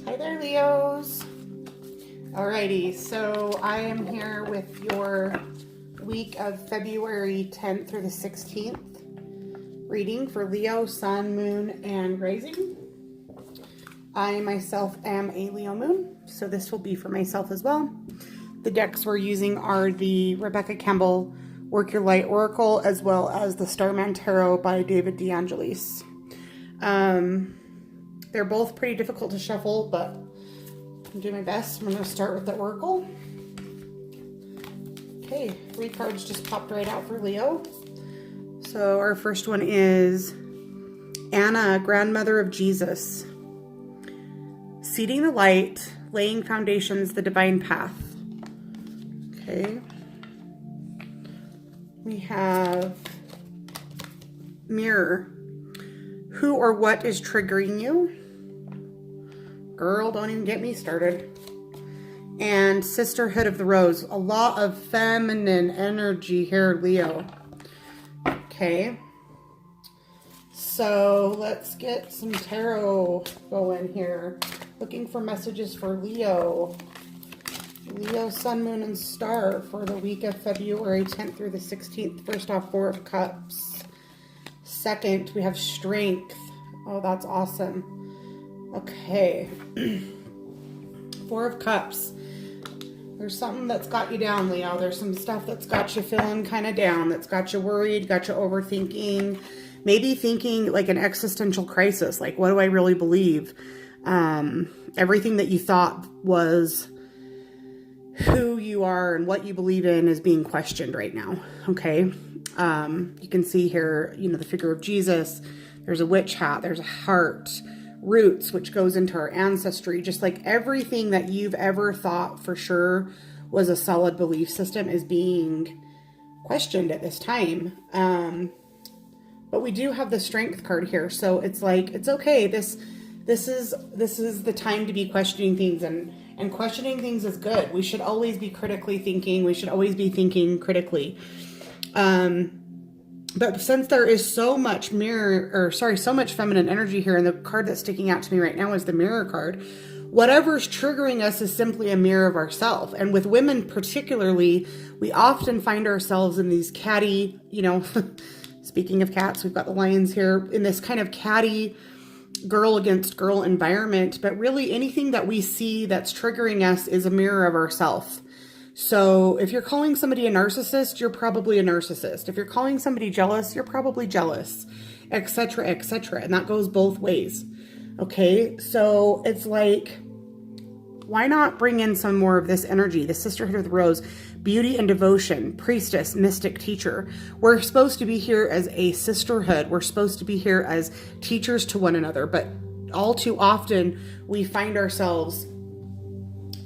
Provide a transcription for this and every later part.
Hi there, Leos. Alrighty, so I am here with your week of February 10th through the 16th reading for Leo, Sun, Moon, and Rising. I myself am a Leo Moon, so this will be for myself as well. The decks we're using are the Rebecca Campbell Work Your Light Oracle, as well as the Starman Tarot by David DeAngelis. They're both pretty difficult to shuffle, but I'm doing my best. I'm going to start with the Oracle. Okay, 3 cards just popped right out for Leo. So our first one is Anna, grandmother of Jesus. Seeding the light, laying foundations, the divine path. Okay. We have Mirror. Who or what is triggering you? Girl, don't even get me started. And Sisterhood of the Rose. A lot of feminine energy here, Leo. Okay. So let's get some tarot going here. Looking for messages for Leo. Leo, Sun, Moon, and Star for the week of February 10th through the 16th. First off, 4 of Cups. Second, we have Strength. Oh, that's awesome. Okay. 4 of Cups. There's something that's got you down, Leo. There's some stuff that's got you feeling kind of down, that's got you worried, got you overthinking, maybe thinking like an existential crisis. Like, what do I really believe? Everything that you thought was who you are and what you believe in is being questioned right now. Okay. You can see here, the figure of Jesus. There's a witch hat. There's a heart. Roots, which goes into our ancestry. Just like everything that you've ever thought for sure was a solid belief system is being questioned at this time. But we do have the Strength card here. So it's like, it's okay. This is the time to be questioning things, and questioning things is good. We should always be critically thinking. We should always be thinking critically. But since there is so much so much feminine energy here, and the card that's sticking out to me right now is the Mirror card, whatever's triggering us is simply a mirror of ourselves. And with women particularly, we often find ourselves in these catty, speaking of cats, we've got the lions here, in this kind of catty girl against girl environment. But really anything that we see that's triggering us is a mirror of ourselves. So if you're calling somebody a narcissist, you're probably a narcissist. If you're calling somebody jealous, you're probably jealous, etc., etc. And that goes both ways. Okay, so it's like, why not bring in some more of this energy? The Sisterhood of the Rose, beauty and devotion, priestess, mystic, teacher. We're supposed to be here as a sisterhood. We're supposed to be here as teachers to one another. But all too often, we find ourselves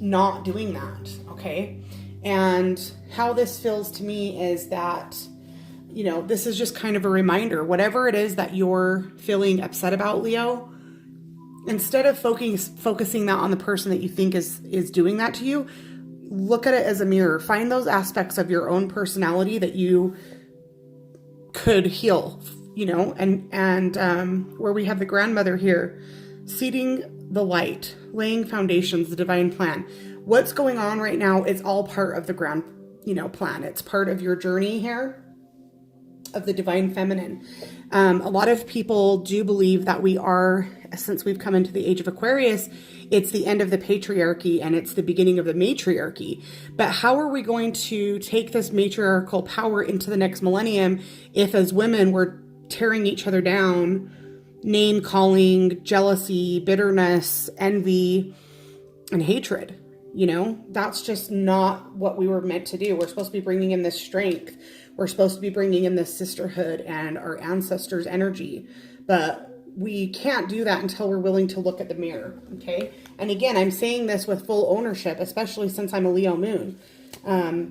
not doing that, okay? And how this feels to me is that, this is just kind of a reminder. Whatever it is that you're feeling upset about, Leo, instead of focusing that on the person that you think is doing that to you, look at it as a mirror. Find those aspects of your own personality that you could heal, and where we have the grandmother here, seeding the light, laying foundations, the divine plan. What's going on right now is all part of the grand, plan. It's part of your journey here of the divine feminine. A lot of people do believe that we are, since we've come into the age of Aquarius, it's the end of the patriarchy and it's the beginning of the matriarchy. But how are we going to take this matriarchal power into the next millennium if as women we're tearing each other down, name calling, jealousy, bitterness, envy, and hatred? That's just not what we were meant to do. We're supposed to be bringing in this strength. We're supposed to be bringing in this sisterhood and our ancestors' energy. But we can't do that until we're willing to look at the mirror, okay? And again, I'm saying this with full ownership, especially since I'm a Leo moon.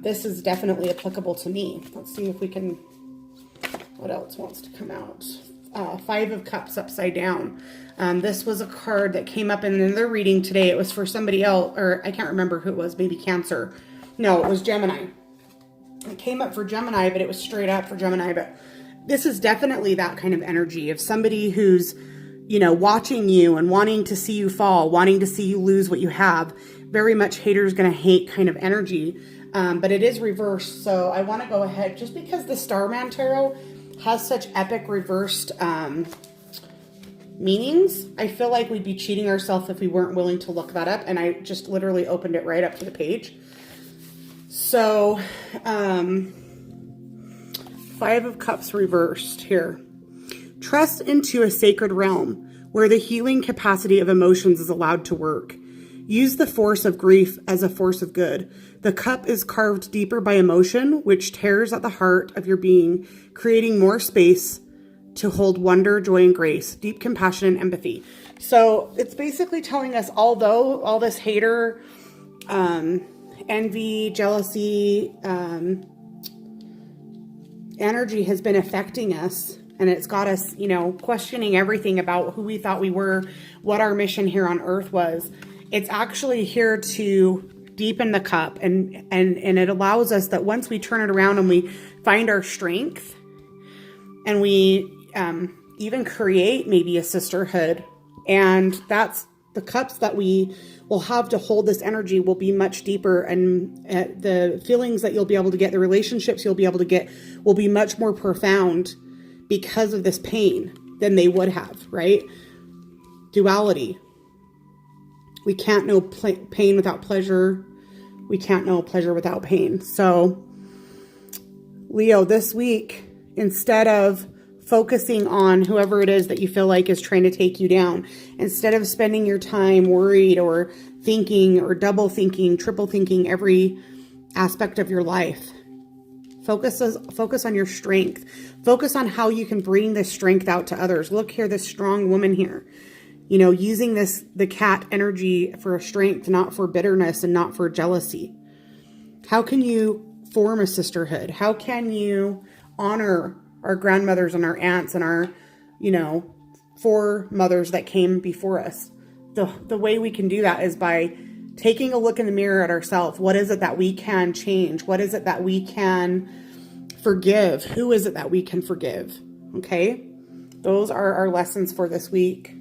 This is definitely applicable to me. Let's see if we can, what else wants to come out? 5 of Cups upside down. This was a card that came up in another reading today. It was for somebody else, or I can't remember who it was, maybe Cancer. No, it was Gemini. It came up for Gemini, but it was straight up for Gemini. But this is definitely that kind of energy of somebody who's, watching you and wanting to see you fall, wanting to see you lose what you have. Very much haters gonna hate kind of energy, but it is reversed. So I want to go ahead, just because the Starman Tarot has such epic reversed meanings, I feel like we'd be cheating ourselves if we weren't willing to look that up. And I just literally opened it right up to the page. So, 5 of Cups reversed here. Trust into a sacred realm where the healing capacity of emotions is allowed to work. Use the force of grief as a force of good. The cup is carved deeper by emotion, which tears at the heart of your being, creating more space to hold wonder, joy, and grace, deep compassion, and empathy. So it's basically telling us, although all this hater, envy, jealousy, energy has been affecting us, and it's got us, questioning everything about who we thought we were, what our mission here on earth was. It's actually here to deepen the cup, and it allows us that once we turn it around and we find our strength, and we even create maybe a sisterhood, and that's the cups that we will have to hold this energy will be much deeper, and the feelings that you'll be able to get, the relationships you'll be able to get will be much more profound because of this pain than they would have, right? Duality. We can't know pain without pleasure. We can't know pleasure without pain. So, Leo, this week, instead of focusing on whoever it is that you feel like is trying to take you down, instead of spending your time worried or thinking or double thinking, triple thinking every aspect of your life, focus on your strength. Focus on how you can bring this strength out to others. Look here, this strong woman here. Using the cat energy for strength, not for bitterness and not for jealousy. How can you form a sisterhood? How can you honor our grandmothers and our aunts and our, foremothers that came before us? The way we can do that is by taking a look in the mirror at ourselves. What is it that we can change? What is it that we can forgive? Who is it that we can forgive? Okay? Those are our lessons for this week.